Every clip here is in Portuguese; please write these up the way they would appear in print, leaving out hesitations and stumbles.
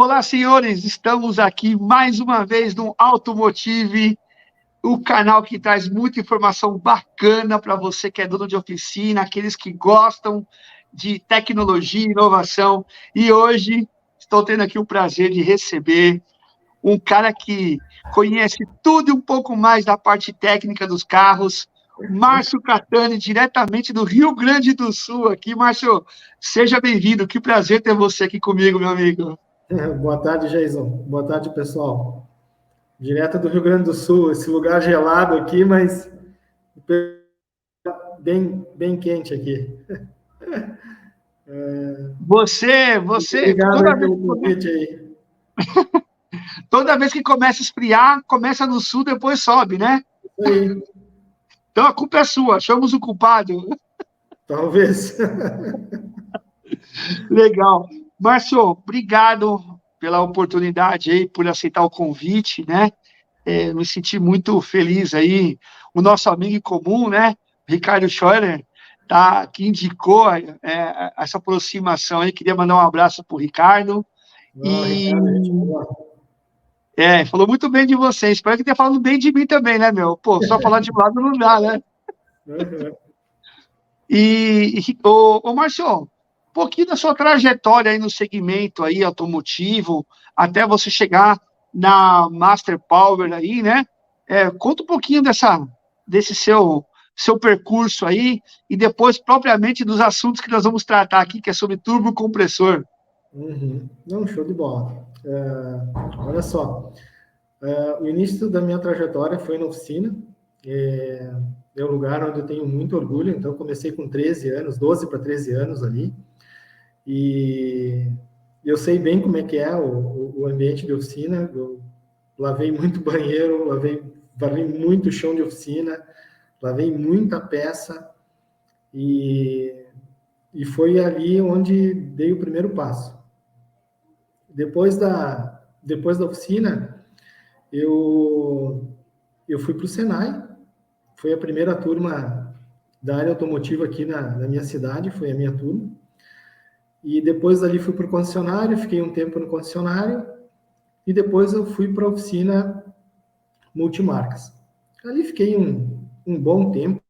Olá, senhores, estamos aqui mais uma vez no Automotive, o canal que traz muita informação bacana para você que é dono de oficina, aqueles que gostam de tecnologia e inovação. E hoje estou tendo aqui o prazer de receber um cara que conhece tudo e um pouco mais da parte técnica dos carros, Márcio Catani, diretamente do Rio Grande do Sul aqui. Márcio, seja bem-vindo, que prazer ter você aqui comigo, meu amigo. Boa tarde, Jason. Boa tarde, pessoal. Direto do Rio Grande do Sul, esse lugar gelado aqui, mas bem quente aqui. Obrigado aí pelo convite aí. Toda vez que começa a esfriar, começa no sul, depois sobe, né? Isso aí. Então a culpa é sua, achamos o culpado. Talvez. Legal. Márcio, obrigado pela oportunidade aí, por aceitar o convite, né? Me senti muito feliz aí. O nosso amigo em comum, né? Ricardo Scheurer, tá, que indicou essa aproximação aí. Queria mandar um abraço para o Ricardo. Ricardo, gente boa. Falou muito bem de você. Espero que tenha falado bem de mim também, né, meu? Pô, só falar de um lado não dá, né? Uhum. Ô, Márcio, um pouquinho da sua trajetória aí no segmento aí automotivo, até você chegar na Master Power aí, né? Conta um pouquinho desse seu percurso aí e depois propriamente dos assuntos que nós vamos tratar aqui, que é sobre turbocompressor. Uhum. Não, show de bola. Olha só, o início da minha trajetória foi na oficina. É um lugar onde eu tenho muito orgulho. Então, comecei com 13 anos, 12 para 13 anos ali. E eu sei bem como é que é o ambiente de oficina. Eu lavei muito banheiro, varri muito chão de oficina, lavei muita peça. E foi ali onde dei o primeiro passo. Depois da oficina, eu fui para o Senai. Foi a primeira turma da área automotiva aqui na minha cidade, foi a minha turma. E depois dali fui para o concessionário, fiquei um tempo no concessionário, e depois eu fui para a oficina multimarcas. Ali fiquei um bom tempo,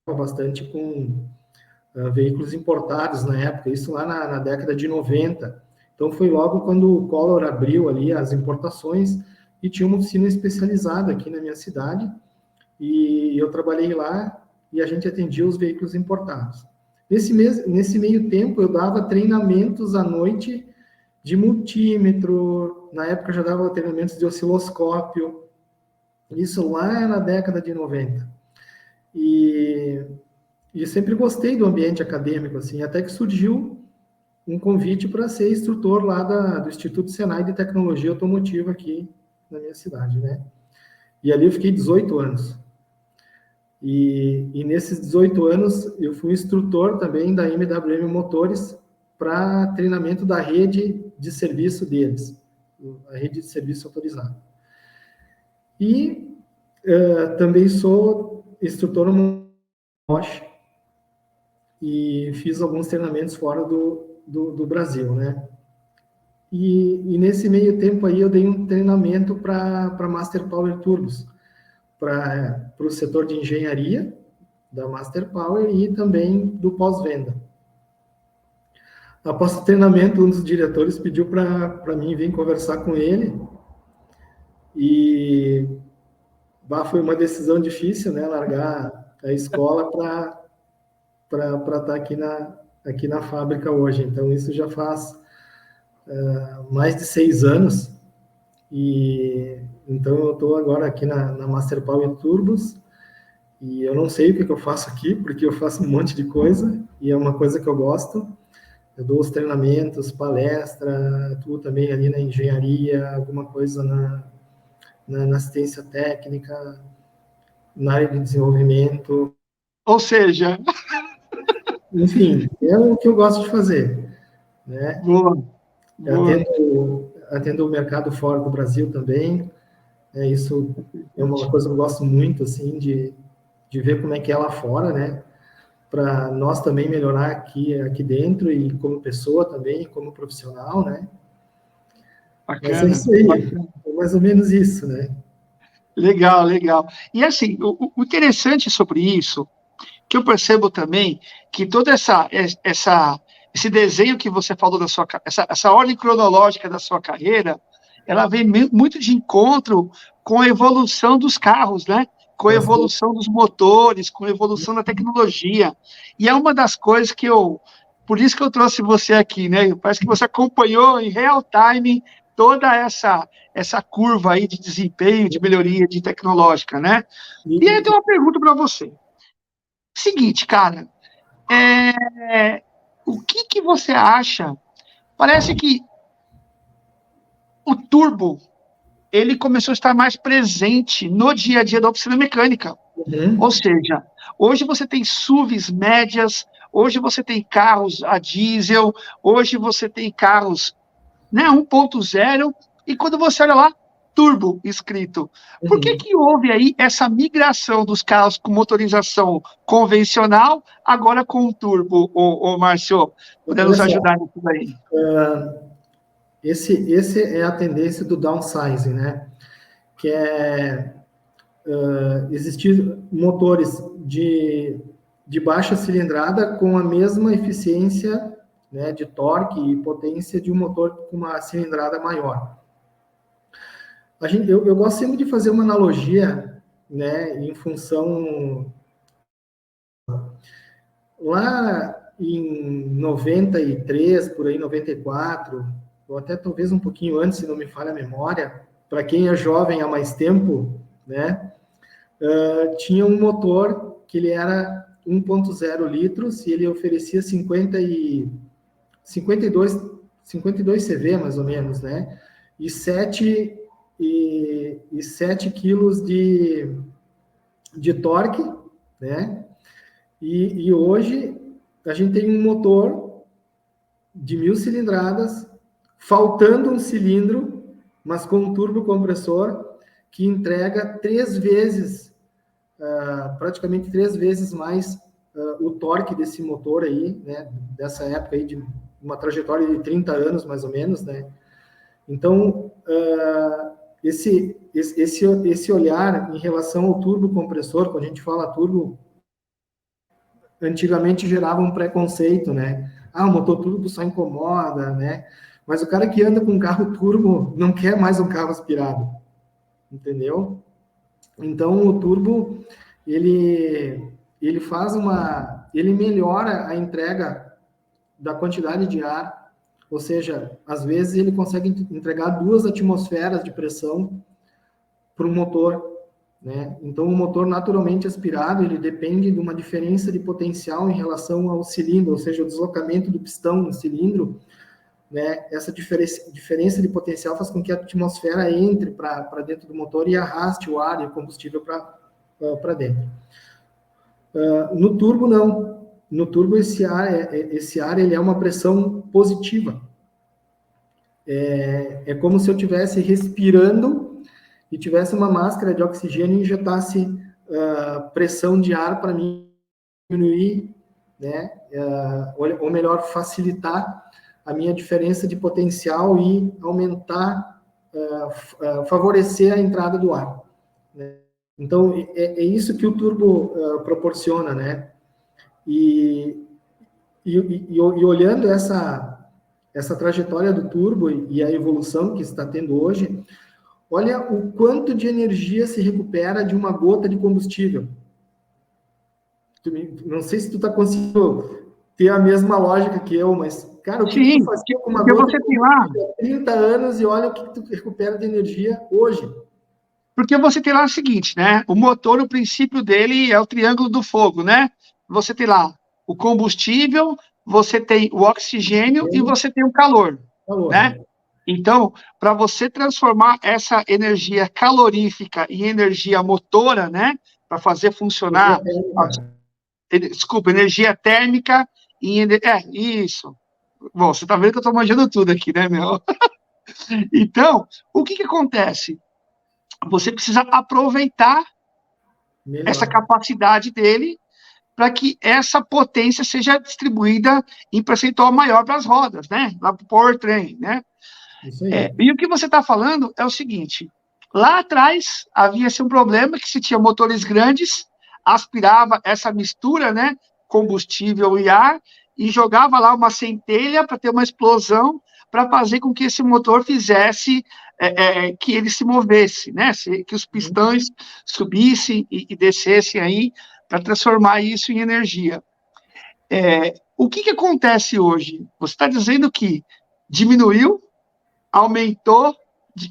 bastante com veículos importados na época, isso lá na década de 90. Então foi logo quando o Collor abriu ali as importações e tinha uma oficina especializada aqui na minha cidade, e eu trabalhei lá e a gente atendia os veículos importados. Nesse meio tempo, eu dava treinamentos à noite de multímetro, na época eu já dava treinamentos de osciloscópio, isso lá na década de 90. E sempre gostei do ambiente acadêmico, assim, até que surgiu um convite para ser instrutor lá do Instituto Senai de Tecnologia Automotiva aqui na minha cidade, né? E ali eu fiquei 18 anos. E nesses 18 anos, eu fui instrutor também da MWM Motores para treinamento da rede de serviço deles, a rede de serviço autorizado. E também sou instrutor no Bosch e fiz alguns treinamentos fora do Brasil, né? E nesse meio tempo aí eu dei um treinamento para Master Power Turbos, para o setor de engenharia da Master Power e também do pós-venda. Após o treinamento, um dos diretores pediu para mim vir conversar com ele e foi uma decisão difícil, né? Largar a escola para estar aqui na fábrica hoje. Então, isso já faz mais de 6 anos. E então, eu estou agora aqui na Master Power Turbos. E eu não sei o que eu faço aqui, porque eu faço um monte de coisa, e é uma coisa que eu gosto. Eu dou os treinamentos, palestra, atuo também ali na engenharia, alguma coisa na assistência técnica, na área de desenvolvimento. Ou seja... Enfim, é o que eu gosto de fazer, né? Boa. Atendo o mercado fora do Brasil também. Isso é uma coisa que eu gosto muito, assim, de ver como é que é lá fora, né? Para nós também melhorar aqui dentro e como pessoa também, como profissional, né? Mas é Bacana, isso aí, bacana. é mais ou menos isso, né? Legal, legal. E assim, o interessante sobre isso, que eu percebo também, que toda esse desenho que você falou da sua, essa ordem cronológica da sua carreira, ela vem muito de encontro com a evolução dos carros, né? Com a Bastante. evolução dos motores, com a evolução da tecnologia. E é uma das coisas que por isso que eu trouxe você aqui, né? Parece que você acompanhou em real time toda essa curva aí de desempenho, de melhoria de tecnológica, né? E aí eu E, tenho uma pergunta para você. Seguinte, cara, o que você acha? Parece que o turbo ele começou a estar mais presente no dia a dia da oficina mecânica. Ou uhum, seja, hoje você tem SUVs médias, hoje você tem carros a diesel, hoje você tem carros, né, 1.0, e quando você olha lá, turbo escrito. Por que uhum. que houve aí essa migração dos carros com motorização convencional, agora com turbo, Márcio? Puder Olha nos só, ajudar nisso daí? esse é a tendência do downsizing, né? Que é existir motores de baixa cilindrada com a mesma eficiência, né, de torque e potência de um motor com uma cilindrada maior. Eu gosto sempre de fazer uma analogia, né, em função lá em 93, por aí 94, ou até talvez um pouquinho antes, se não me falha a memória, para quem é jovem há mais tempo, né, tinha um motor que ele era 1.0 litros e ele oferecia 52, 52 CV, mais ou menos, né? E 7 quilos de torque, né? E hoje a gente tem um motor de 1.000 cilindradas, faltando um cilindro, mas com um turbocompressor que entrega 3 vezes, praticamente 3 vezes mais o torque desse motor aí, né? Dessa época aí de uma trajetória de 30 anos, mais ou menos, né? Então, esse olhar em relação ao turbo compressor, quando a gente fala turbo, antigamente gerava um preconceito, né? Ah, o motor turbo só incomoda, né? Mas o cara que anda com um carro turbo não quer mais um carro aspirado, entendeu? Então, o turbo, ele faz ele melhora a entrega da quantidade de ar, ou seja, às vezes ele consegue entregar 2 atmosferas de pressão para o motor, né? Então, o motor naturalmente aspirado, ele depende de uma diferença de potencial em relação ao cilindro, ou seja, o deslocamento do pistão no cilindro, né? Essa diferença de potencial faz com que a atmosfera entre para dentro do motor e arraste o ar e o combustível para dentro. No turbo, não. No turbo, esse ar ele é uma pressão positiva. É como se eu estivesse respirando e tivesse uma máscara de oxigênio e injetasse pressão de ar para mim diminuir, né? Ou melhor, facilitar a minha diferença de potencial e aumentar, favorecer a entrada do ar, né? Então, isso que o turbo proporciona, né? E olhando essa trajetória do turbo e a evolução que está tendo hoje, olha o quanto de energia se recupera de uma gota de combustível. Não sei se tu está conseguindo ter a mesma lógica que eu, mas, cara, o que tu Sim, fazia com uma porque gota de você tem lá combustível há 30 anos e olha o que tu recupera de energia hoje. Porque você tem lá o seguinte, né? O motor, o princípio dele é o triângulo do fogo, né? Você tem lá o combustível, você tem o oxigênio e Tem você tem o calor, valor, né? né? Então, para você transformar essa energia calorífica em energia motora, né? Para fazer Energia funcionar, térmica. desculpa, energia térmica em isso. Bom, você está vendo que eu estou manjando tudo aqui, né, meu? Então, o que acontece? Você precisa aproveitar essa Melhor. capacidade dele para que essa potência seja distribuída em percentual maior para as rodas, né? Lá para o powertrain, né? Isso aí. E o que você está falando é o seguinte, lá atrás havia-se um problema que se tinha motores grandes, aspirava essa mistura, né, combustível e ar, e jogava lá uma centelha para ter uma explosão, para fazer com que esse motor fizesse que ele se movesse, né, que os pistões subissem e descessem aí, para transformar isso em energia. O que acontece hoje? Você está dizendo que diminuiu, aumentou,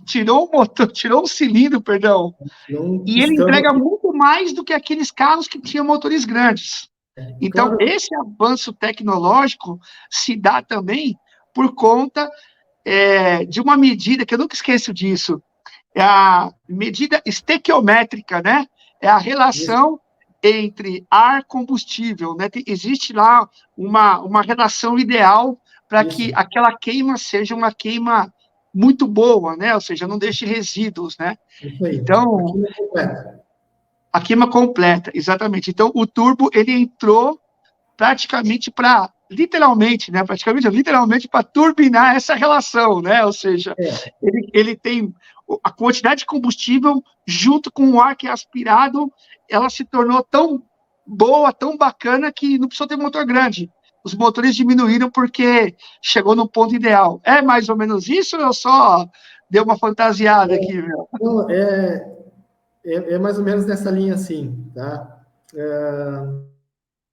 tirou o motor, tirou o cilindro, perdão, Não e ele estamos. entrega muito mais do que aqueles carros que tinham motores grandes. Então, Claro, esse avanço tecnológico se dá também por conta de uma medida, que eu nunca esqueço disso, é a medida estequiométrica, né? É a isso, relação entre ar e combustível, né? Existe lá uma relação ideal para que isso, aquela queima seja uma queima muito boa, né? Ou seja, não deixe resíduos, né? isso aí. Então, Aqui não é completo. a queima completa, exatamente. Então, o turbo, ele entrou praticamente para, literalmente, né? Praticamente, literalmente para turbinar essa relação, né? Ou seja, É, ele tem a quantidade de combustível junto com o ar que é aspirado, ela se tornou tão boa, tão bacana, que não precisou ter motor grande. Os motores diminuíram porque chegou no ponto ideal. É mais ou menos isso ou eu só dei uma fantasiada aqui, meu? não, é mais ou menos nessa linha assim, tá?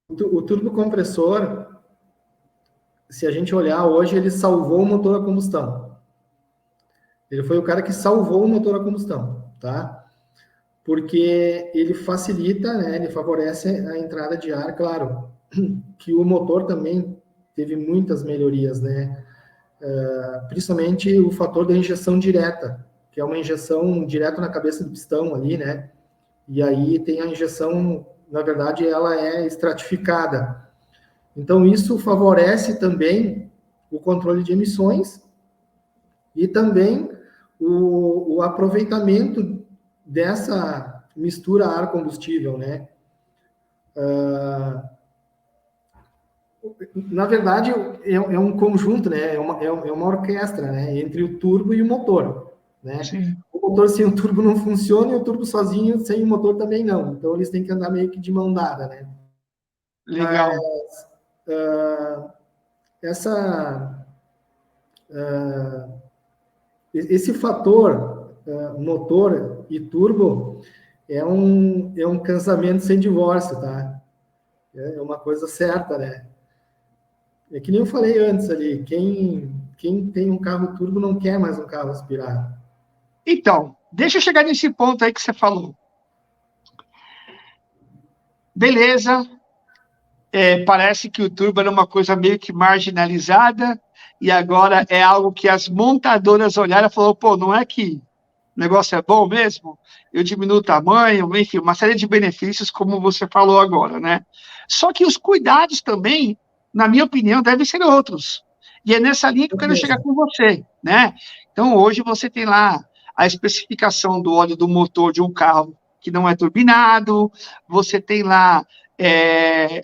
O turbocompressor, se a gente olhar hoje, ele salvou o motor a combustão. Ele foi o cara que salvou o motor a combustão, tá? Porque ele facilita, né? Ele favorece a entrada de ar, claro, que o motor também teve muitas melhorias, né? Principalmente o fator da injeção direta, que é uma injeção direto na cabeça do pistão ali, né? E aí tem a injeção, na verdade, ela é estratificada. Então, isso favorece também o controle de emissões e também o aproveitamento dessa mistura ar-combustível, né? Na verdade, é um conjunto, né? É uma orquestra, né? Entre o turbo e o motor, né? Sim, O motor sem o turbo não funciona e o turbo sozinho sem o motor também não. Então, eles têm que andar meio que de mão dada, né? legal. Essa, esse fator motor e turbo é um casamento sem divórcio, tá? É uma coisa certa, né? É que nem eu falei antes ali, quem tem um carro turbo não quer mais um carro aspirado. Então, deixa eu chegar nesse ponto aí que você falou. Beleza, parece que o turbo era uma coisa meio que marginalizada, e agora é algo que as montadoras olharam e falaram, pô, não é que o negócio é bom mesmo? Eu diminuo o tamanho, enfim, uma série de benefícios, como você falou agora, né? Só que os cuidados também, na minha opinião, devem ser outros. E é nessa linha que eu quero chegar com você, né? Então, hoje você tem lá a especificação do óleo do motor de um carro que não é turbinado, você tem lá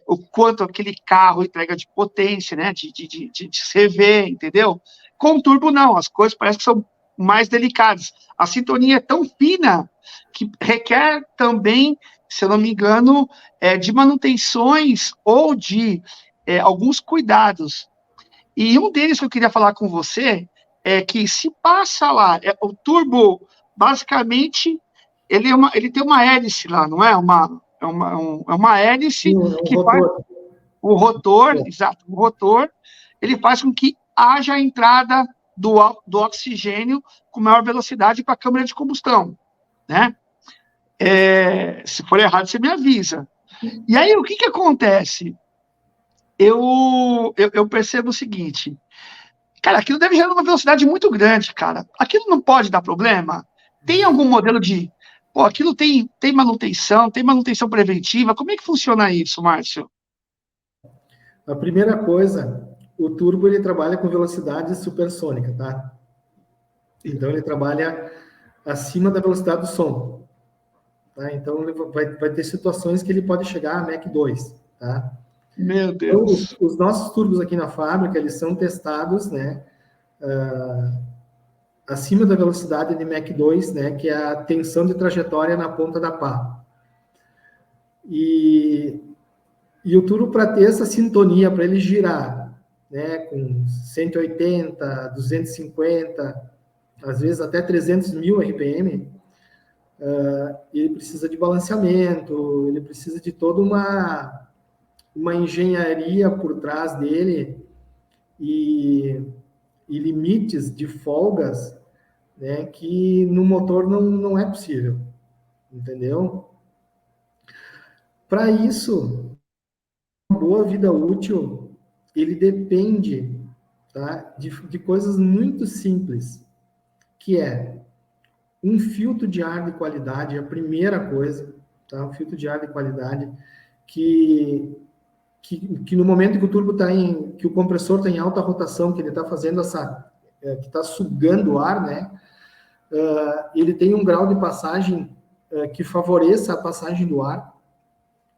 o quanto aquele carro entrega de potência, né, de CV, entendeu? Com turbo, não, as coisas parecem que são mais delicadas. A sintonia é tão fina que requer também, se eu não me engano, de manutenções ou de alguns cuidados. E um deles que eu queria falar com você é que se passa lá, o turbo, basicamente, ele tem uma hélice lá, não é? Uma hélice Um que faz rotor. o rotor, exato, o rotor, ele faz com que haja a entrada do oxigênio com maior velocidade para a câmara de combustão, né? Se for errado, você me avisa. E aí, o que acontece? Eu percebo o seguinte, cara, aquilo deve gerar uma velocidade muito grande, cara. Aquilo não pode dar problema? Tem algum modelo de... Pô, aquilo tem manutenção preventiva? Como é que funciona isso, Márcio? A primeira coisa, o turbo ele trabalha com velocidade supersônica, tá? Então ele trabalha acima da velocidade do som, tá? Então ele vai ter situações que ele pode chegar a Mach 2, tá? Meu Então Deus. os nossos turbos aqui na fábrica, eles são testados, né? acima da velocidade de Mach 2, né, que é a tensão de trajetória na ponta da pá. E o turbo, para ter essa sintonia, para ele girar, né, com 180, 250, às vezes até 300 mil RPM, ele precisa de balanceamento, ele precisa de toda uma engenharia por trás dele e limites de folgas, né, que no motor não é possível, entendeu? Para isso, uma boa vida útil, ele depende, tá, de coisas muito simples, que é um filtro de ar de qualidade, a primeira coisa, tá? Um filtro de ar de qualidade que no momento que o turbo está que o compressor está em alta rotação, que ele está fazendo que está sugando o ar, né? Ele tem um grau de passagem que favoreça a passagem do ar,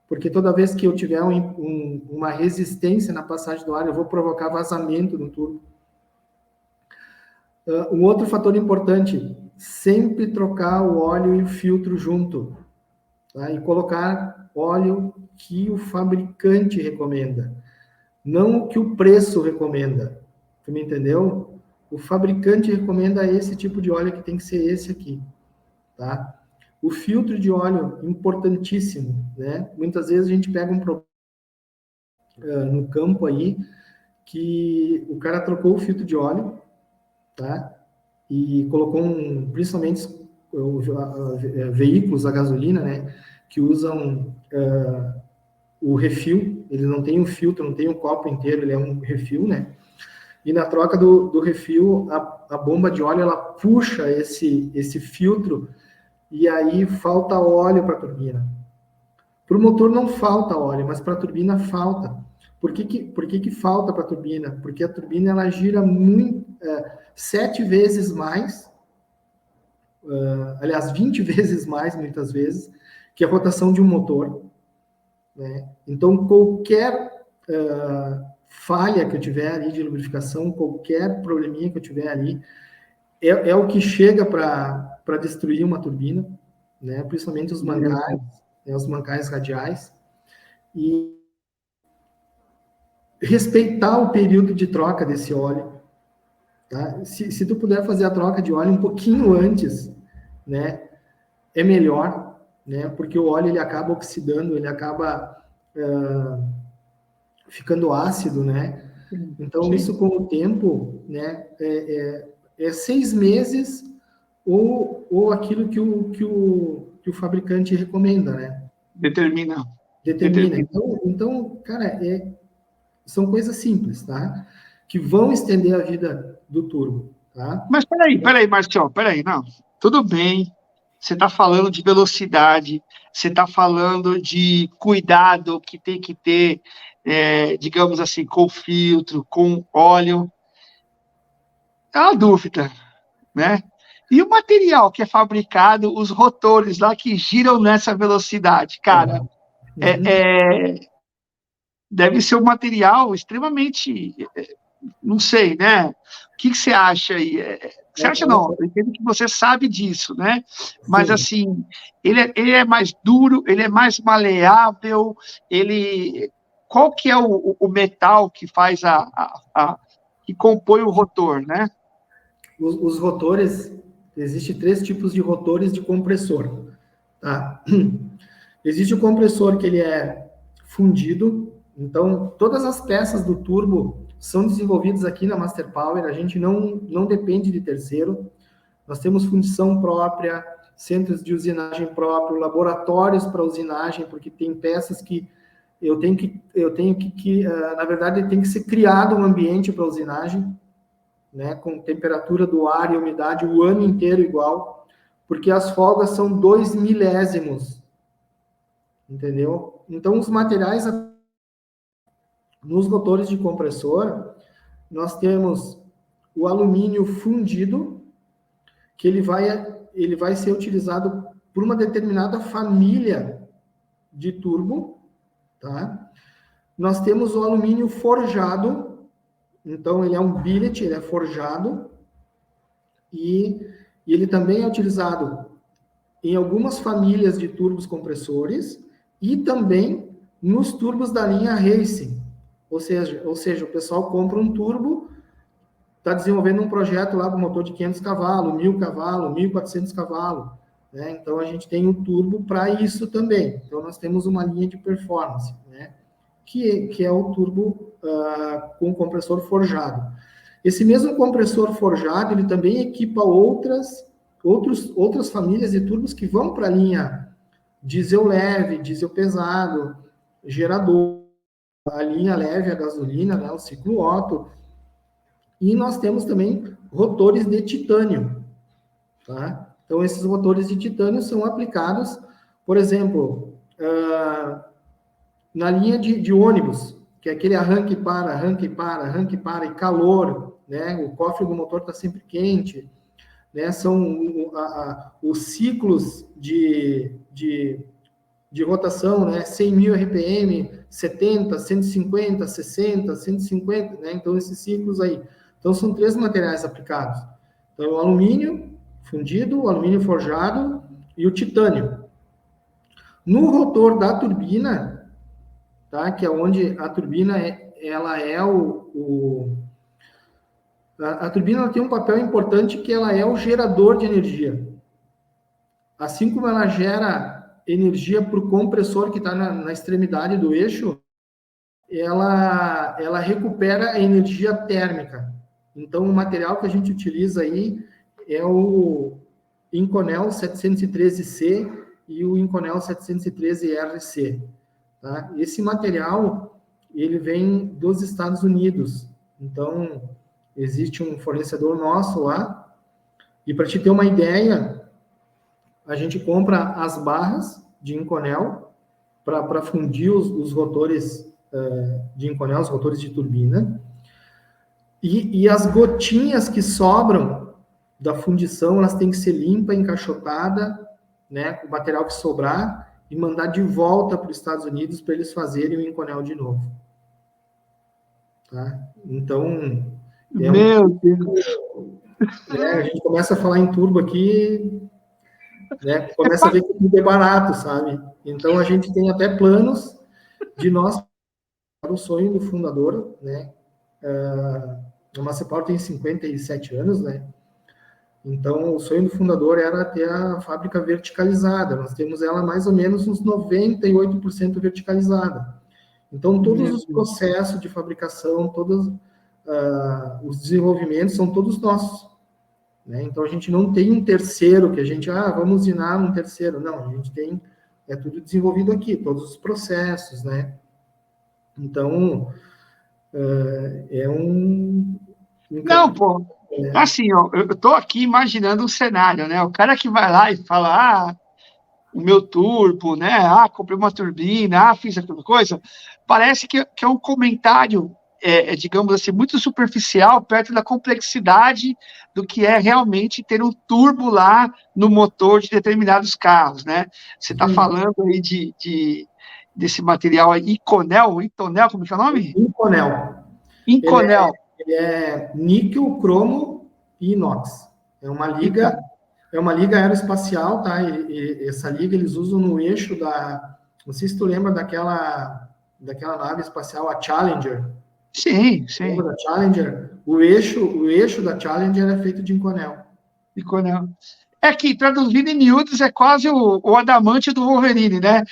porque toda vez que eu tiver uma resistência na passagem do ar, eu vou provocar vazamento no turbo. Um outro fator importante, sempre trocar o óleo e o filtro junto, tá? E colocar óleo que o fabricante recomenda, não o que o preço recomenda. Tu me entendeu? O fabricante recomenda esse tipo de óleo, que tem que ser esse aqui, tá? O filtro de óleo, importantíssimo, né? Muitas vezes a gente pega um problema no campo aí, que o cara trocou o filtro de óleo, tá? E colocou principalmente veículos a gasolina, né? Que usam o refil, ele não tem um filtro, não tem um copo inteiro, ele é um refil, né? E na troca do refil, a bomba de óleo, ela puxa esse filtro e aí falta óleo para a turbina. Para o motor não falta óleo, mas para a turbina falta. Por que falta para a turbina? Porque a turbina ela gira 7 vezes mais, aliás, 20 vezes mais, muitas vezes, que a rotação de um motor, né? Então, qualquer falha que eu tiver ali de lubrificação, qualquer probleminha que eu tiver ali, é o que chega para destruir uma turbina, né? Principalmente os mancais, né? Os mancais radiais. E respeitar o período de troca desse óleo, tá? Se tu puder fazer a troca de óleo um pouquinho antes, né, é melhor, né? Porque o óleo ele acaba oxidando, ele acaba ficando ácido, né? Então, sim, isso com o tempo, né, é 6 meses ou aquilo que o fabricante recomenda, né? Determina. Então, cara, são coisas simples, tá? Que vão estender a vida do turbo, tá? Mas peraí, Marcial, peraí, não. Tudo bem, você está falando de velocidade, você está falando de cuidado que tem que ter, digamos assim, com filtro, com óleo. É uma dúvida, né? E o material que é fabricado, os rotores lá que giram nessa velocidade, cara, deve ser um material extremamente, não sei, né? O que você acha aí? Você acha não? Eu entendo que você sabe disso, né? Mas sim, assim, ele é mais duro, ele é mais maleável, qual que é o metal que faz que compõe o rotor, né? Os rotores, existem 3 tipos de rotores de compressor, tá? Existe o compressor que ele é fundido, então todas as peças do turbo são desenvolvidas aqui na Master Power, a gente não depende de terceiro, nós temos fundição própria, centros de usinagem próprio, laboratórios para usinagem, porque tem peças que eu tenho que na verdade, tem que ser criado um ambiente para usinagem, né, com temperatura do ar e umidade o ano inteiro igual, porque as folgas são 2 milésimos, entendeu? Então, os materiais nos rotores de compressor, nós temos o alumínio fundido, que ele vai ser utilizado por uma determinada família de turbo, tá? Nós temos o alumínio forjado, então ele é um billet, ele é forjado, e ele também é utilizado em algumas famílias de turbos compressores e também nos turbos da linha Racing. Ou seja, o pessoal compra um turbo, está desenvolvendo um projeto lá com motor de 500 cavalos, 1.000 cavalos, 1.400 cavalos. Né? Então, a gente tem um turbo para isso também. Então, nós temos uma linha de performance, né? que é o turbo com compressor forjado. Esse mesmo compressor forjado, ele também equipa outras famílias de turbos que vão para a linha diesel leve, diesel pesado, gerador, a linha leve a gasolina, né, o ciclo Otto. E nós temos também rotores de titânio. Tá? Então, esses rotores de titânio são aplicados, por exemplo, na linha de ônibus, que é aquele arranque e para, e calor, né? O cofre do motor está sempre quente, né? São os ciclos de rotação, né? 100.000 RPM, 70, 150, 60, 150, né? Então, esses ciclos aí. Então, são 3 materiais aplicados. Então, o alumínio fundido, o alumínio forjado e o titânio. No rotor da turbina, tá? Que é onde a turbina a turbina ela tem um papel importante que ela é o gerador de energia. Assim como ela gera energia para o compressor que está na extremidade do eixo, ela recupera a energia térmica. Então, o material que a gente utiliza aí é o Inconel 713C e o Inconel 713RC. Tá? Esse material, ele vem dos Estados Unidos. Então, existe um fornecedor nosso lá. E para te ter uma ideia, a gente compra as barras de Inconel para fundir os rotores de Inconel, os rotores de turbina. E as gotinhas que sobram da fundição, elas têm que ser limpa, encaixotada, né, com o material que sobrar, e mandar de volta para os Estados Unidos para eles fazerem o Inconel de novo. Tá? Então, Meu Deus. A gente começa a falar em turbo aqui, né, começa a ver que tudo é barato, sabe? Então, a gente tem até planos de nós, para o sonho do fundador, né? A Massepar tem 57 anos, né? Então, o sonho do fundador era ter a fábrica verticalizada. Nós temos ela mais ou menos uns 98% verticalizada. Então, todos os processos de fabricação, todos os desenvolvimentos são todos nossos. Né? Então, a gente não tem um terceiro que a gente, vamos usinar um terceiro. Não, a gente tem, é tudo desenvolvido aqui, todos os processos, né? Então, Não, pô. Assim, ó, eu tô aqui imaginando um cenário, né? O cara que vai lá e fala, o meu turbo, né? Comprei uma turbina, fiz aquela coisa. Parece que é um comentário, digamos assim, muito superficial, perto da complexidade do que é realmente ter um turbo lá no motor de determinados carros, né? Você está falando aí desse material aí, Inconel, como que é o nome? Inconel. Inconel. Ele é níquel, cromo e inox. É uma liga aeroespacial, tá? Essa liga eles usam no eixo não sei se tu lembra daquela nave espacial, a Challenger. Sim. Lembra da Challenger? O eixo da Challenger é feito de Inconel. Inconel. É que, traduzido em miúdos, é quase o adamante do Wolverine, né?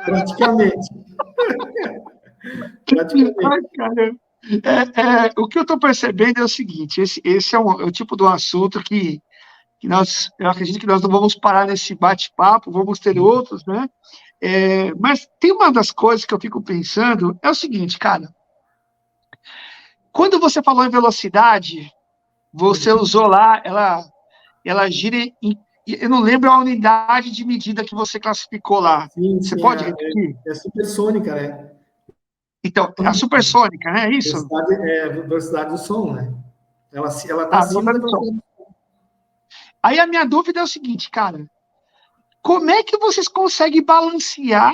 Praticamente. O que eu estou percebendo é o seguinte, esse é o tipo de um assunto que eu acredito que nós não vamos parar nesse bate-papo, vamos ter outros, né? Mas tem uma das coisas que eu fico pensando, é o seguinte, cara, quando você falou em velocidade, você usou lá, ela gira eu não lembro a unidade de medida que você classificou lá. Sim, você pode repetir? É supersônica, né? Então, a supersônica, né? É isso? Velocidade do som, né? Ela está acima da velocidade do som. Aí a minha dúvida é o seguinte, cara. Como é que vocês conseguem balancear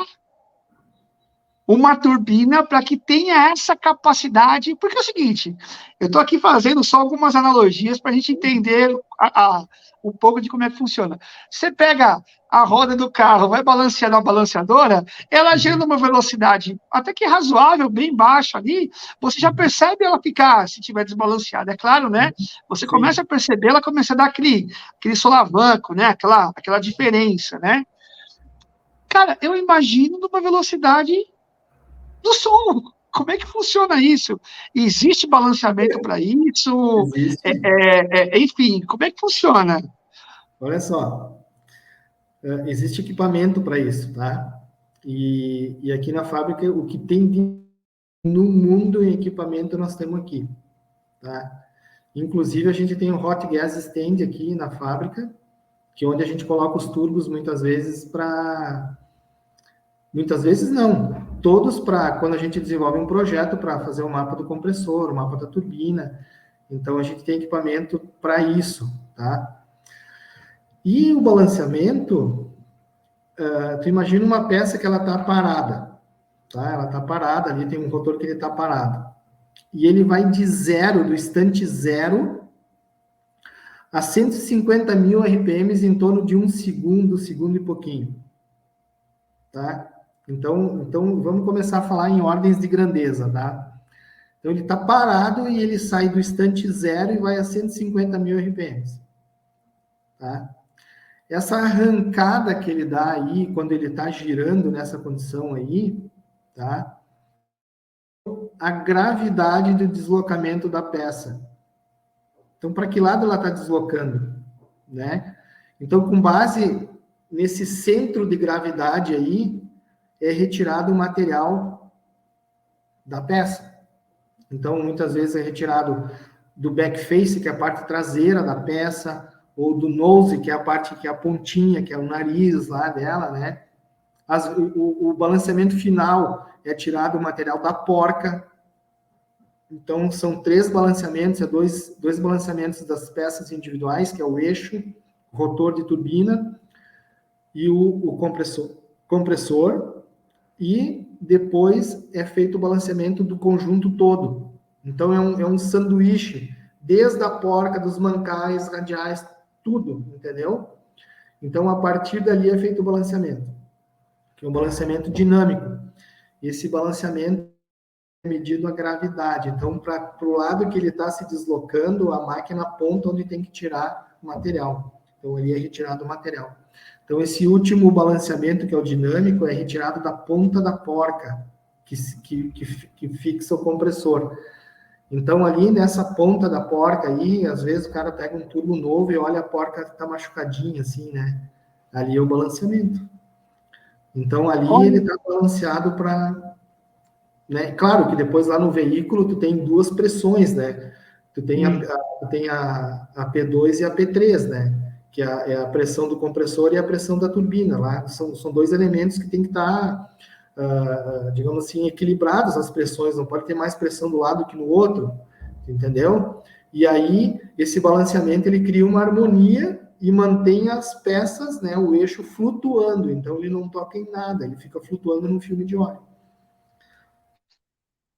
uma turbina para que tenha essa capacidade, porque é o seguinte, eu estou aqui fazendo só algumas analogias para a gente entender um pouco de como é que funciona. Você pega a roda do carro, vai balancear na balanceadora, ela gerando uma velocidade até que razoável, bem baixa ali, você já percebe ela ficar, se tiver desbalanceada, é claro, né? Você começa a perceber, ela começa a dar aquele solavanco, né? Aquela diferença, né? Cara, eu imagino numa velocidade do som. Como é que funciona isso? Existe balanceamento para isso? Existe. Enfim, como é que funciona? Olha só, existe equipamento para isso, tá? E aqui na fábrica, o que tem no mundo em equipamento nós temos aqui, tá? Inclusive, a gente tem um hot gas stand aqui na fábrica, que é onde a gente coloca os turbos muitas vezes para... Muitas vezes não, todos para quando a gente desenvolve um projeto para fazer o mapa do compressor, o mapa da turbina. Então, a gente tem equipamento para isso, tá? E o balanceamento, tu imagina uma peça que ela está parada, tá? Ela está parada, ali tem um rotor que ele está parado. E ele vai de zero, do instante zero, a 150 mil RPMs em torno de um segundo e pouquinho. Tá? Então, vamos começar a falar em ordens de grandeza, tá? Então, ele está parado e ele sai do instante zero e vai a 150 mil RPMs. Tá? Essa arrancada que ele dá aí, quando ele está girando nessa condição aí, tá? A gravidade do deslocamento da peça. Então, para que lado ela está deslocando, né? Então, com base nesse centro de gravidade aí, é retirado o material da peça. Então, muitas vezes é retirado do backface, que é a parte traseira da peça, ou do nose, que é a parte que é a pontinha, que é o nariz lá dela, né? O balanceamento final é tirado o material da porca. Então, são 3 balanceamentos, dois balanceamentos das peças individuais, que é o eixo, o rotor de turbina e o compressor, e depois é feito o balanceamento do conjunto todo. Então, é um sanduíche, desde a porca, dos mancais, radiais, tudo, entendeu? Então, a partir dali é feito o balanceamento, que é um balanceamento dinâmico. Esse balanceamento medido a gravidade. Então, para o lado que ele está se deslocando, a máquina aponta onde tem que tirar o material. Então, ali é retirado o material. Então, esse último balanceamento, que é o dinâmico, é retirado da ponta da porca, que fixa o compressor. Então, ali nessa ponta da porca aí, às vezes o cara pega um turbo novo e olha a porca que está machucadinha, assim, né? Ali é o balanceamento. Então, ali ele está balanceado para... Né? Claro que depois lá no veículo tu tem 2 pressões, né? Tu tem a P2 e a P3, né? Que é a pressão do compressor e a pressão da turbina. Lá são 2 elementos que tem que estar, digamos assim, equilibrados as pressões. Não pode ter mais pressão do lado que no outro, entendeu? E aí, esse balanceamento, ele cria uma harmonia e mantém as peças, né? O eixo flutuando. Então, ele não toca em nada. Ele fica flutuando num filme de óleo.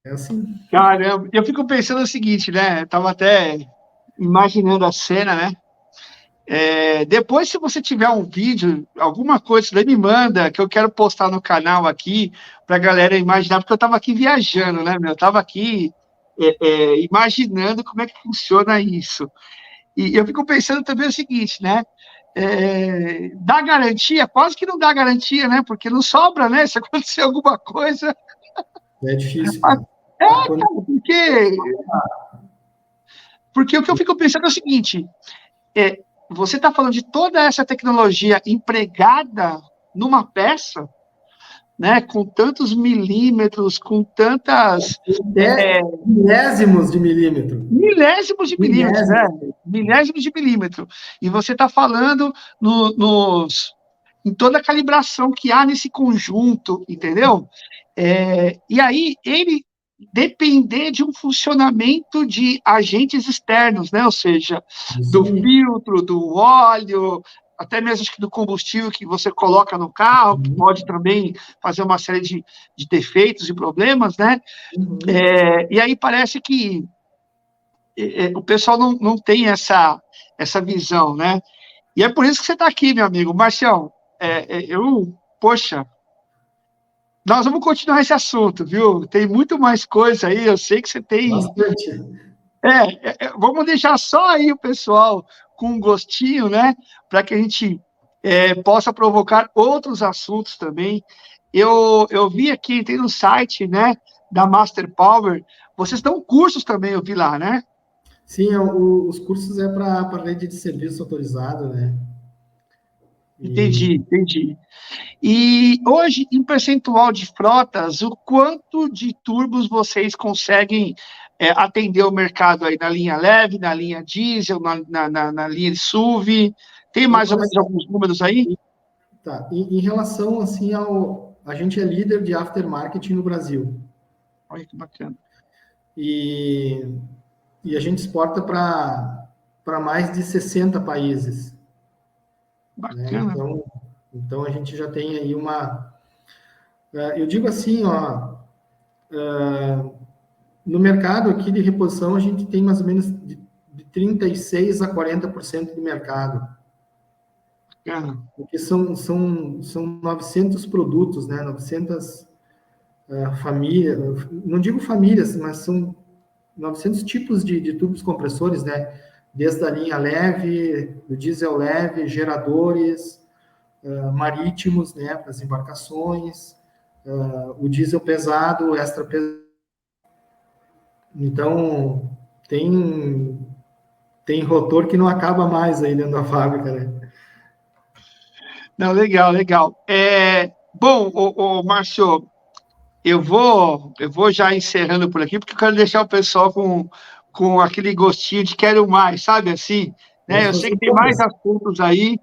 É assim. Caramba, eu fico pensando o seguinte, né? Estava até imaginando a cena, né? Depois, se você tiver um vídeo, alguma coisa, daí me manda, que eu quero postar no canal aqui, para a galera imaginar, porque eu estava aqui viajando, né, meu? Eu estava aqui imaginando como é que funciona isso. E eu fico pensando também o seguinte, né? Dá garantia? Quase que não dá garantia, né? Porque não sobra, né? Se acontecer alguma coisa... É difícil, cara. Cara, porque o que eu fico pensando é o seguinte, você está falando de toda essa tecnologia empregada numa peça, né, com tantos milímetros, com tantas... milésimos de milímetro. Milésimos de milímetro, né? Milésimos de milímetro. E você está falando em toda a calibração que há nesse conjunto, entendeu? E aí, ele depender de um funcionamento de agentes externos, né? Ou seja, do filtro, do óleo, até mesmo acho que do combustível que você coloca no carro, que pode também fazer uma série de defeitos e problemas, né? E aí parece que o pessoal não tem essa visão, né? E é por isso que você está aqui, meu amigo. Marcião, poxa, nós vamos continuar esse assunto, viu? Tem muito mais coisa aí, eu sei que você tem... Bastante. Vamos deixar só aí o pessoal com um gostinho, né? Para que a gente possa provocar outros assuntos também. Eu vi aqui, tem no site, né, da Master Power, vocês dão cursos também, eu vi lá, né? Sim, os cursos é para rede de serviço autorizado, né? Entendi. E hoje, em percentual de frotas, o quanto de turbos vocês conseguem atender o mercado aí na linha leve, na linha diesel, na linha SUV? Tem mais ou menos alguns números aí? Tá. Em relação, assim, a gente é líder de aftermarket no Brasil. Olha que bacana. E a gente exporta para mais de 60 países. Bacana. Né? Então, a gente já tem aí uma... Eu digo assim, ó, no mercado aqui de reposição, a gente tem mais ou menos de 36% a 40% do mercado. Bacana. Porque são 900 produtos, né? 900 famílias, não digo famílias, mas são 900 tipos de tubos compressores, né? Desde a linha leve, do diesel leve, geradores, marítimos, né? Para as embarcações, o diesel pesado, extra pesado. Então, tem rotor que não acaba mais aí dentro da fábrica, né? Não, legal. Bom, Márcio, eu vou já encerrando por aqui, porque eu quero deixar o pessoal com aquele gostinho de quero mais, sabe assim? Né? Vamos Eu sei fazer que tem mais todas. assuntos aí,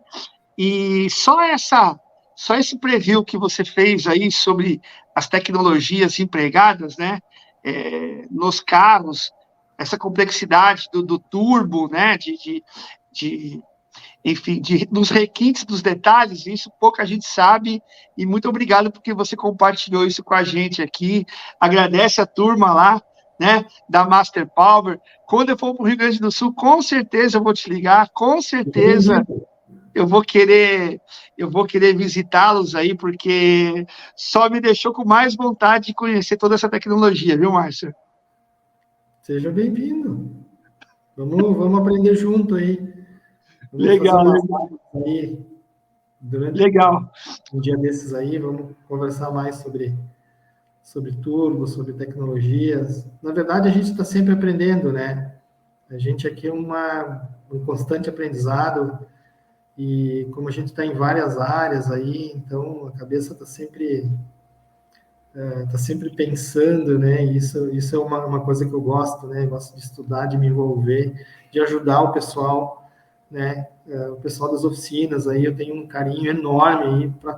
e só esse preview que você fez aí sobre as tecnologias empregadas, né, nos carros, essa complexidade do turbo, né, enfim, dos requintes dos detalhes, isso pouca gente sabe, e muito obrigado porque você compartilhou isso com a gente aqui, agradece a turma lá, né, da Master Power. Quando eu for para o Rio Grande do Sul, com certeza eu vou te ligar, com certeza eu vou querer visitá-los aí, porque só me deixou com mais vontade de conhecer toda essa tecnologia, viu, Márcio? Seja bem-vindo. Vamos aprender junto aí. Vamos fazer Legal. aí durante Legal. um dia desses aí, vamos conversar mais sobre turbo, sobre tecnologias. Na verdade, a gente está sempre aprendendo, né? A gente aqui é um constante aprendizado e como a gente está em várias áreas aí, então a cabeça está sempre pensando, né? Isso é uma coisa que eu gosto, né? Eu gosto de estudar, de me envolver, de ajudar o pessoal, né? O pessoal das oficinas aí, eu tenho um carinho enorme aí para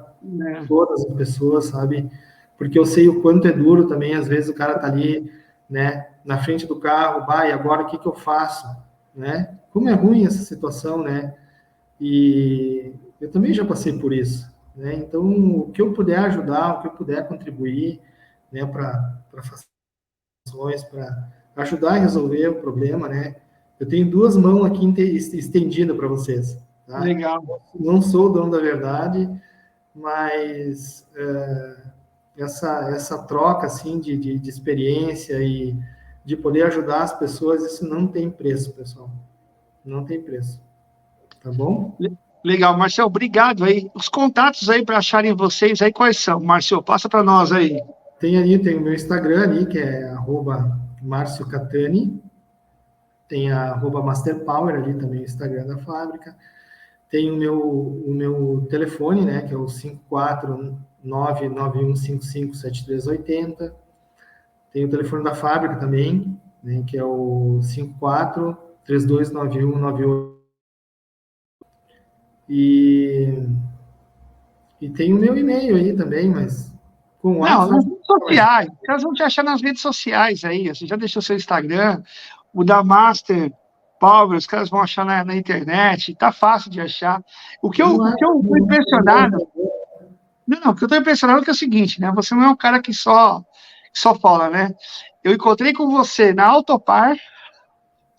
todas as pessoas, sabe? Porque eu sei o quanto é duro também, às vezes o cara tá ali, né? Na frente do carro, e agora o que eu faço, né? Como é ruim essa situação, né? E eu também já passei por isso, né? Então, o que eu puder ajudar, o que eu puder contribuir, né, para ações, para ajudar a resolver o problema, né? Eu tenho duas mãos aqui estendidas para vocês, tá? Legal. Não sou o dono da verdade, mas essa troca, assim, de experiência e de poder ajudar as pessoas, isso não tem preço, pessoal. Não tem preço. Tá bom? Legal, Marcelo, obrigado aí. Os contatos aí para acharem vocês aí, quais são? Marcelo, passa para nós aí. Tem o meu Instagram ali, que é @marciocatani. Tem a @masterpower ali também, o Instagram da fábrica. Tem o meu telefone, né, que é o 54991557380. Tem o telefone da fábrica também, né, que é o 54329198. E tem o meu e-mail aí também, mas com o Não, WhatsApp... nas redes sociais. Elas vão te achar nas redes sociais aí. Você já deixou seu Instagram, o da Master. Power, os caras vão achar na internet, tá fácil de achar. O que eu tô Não impressionado, o que eu tô impressionado é que é o seguinte, né? Você não é um cara que só fala, né? Eu encontrei com você na Autopar,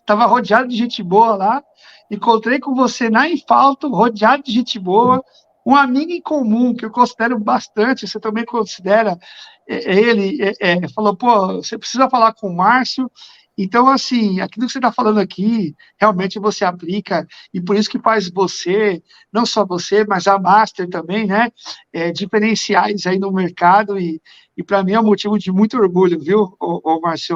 estava rodeado de gente boa lá, encontrei com você na Infalto, rodeado de gente boa, um amigo em comum, que eu considero bastante, você também considera ele, falou, pô, você precisa falar com o Márcio, então, assim, aquilo que você está falando aqui, realmente você aplica, e por isso que faz você, não só você, mas a Master também, né, diferenciais aí no mercado, e para mim é um motivo de muito orgulho, viu, ô Márcio?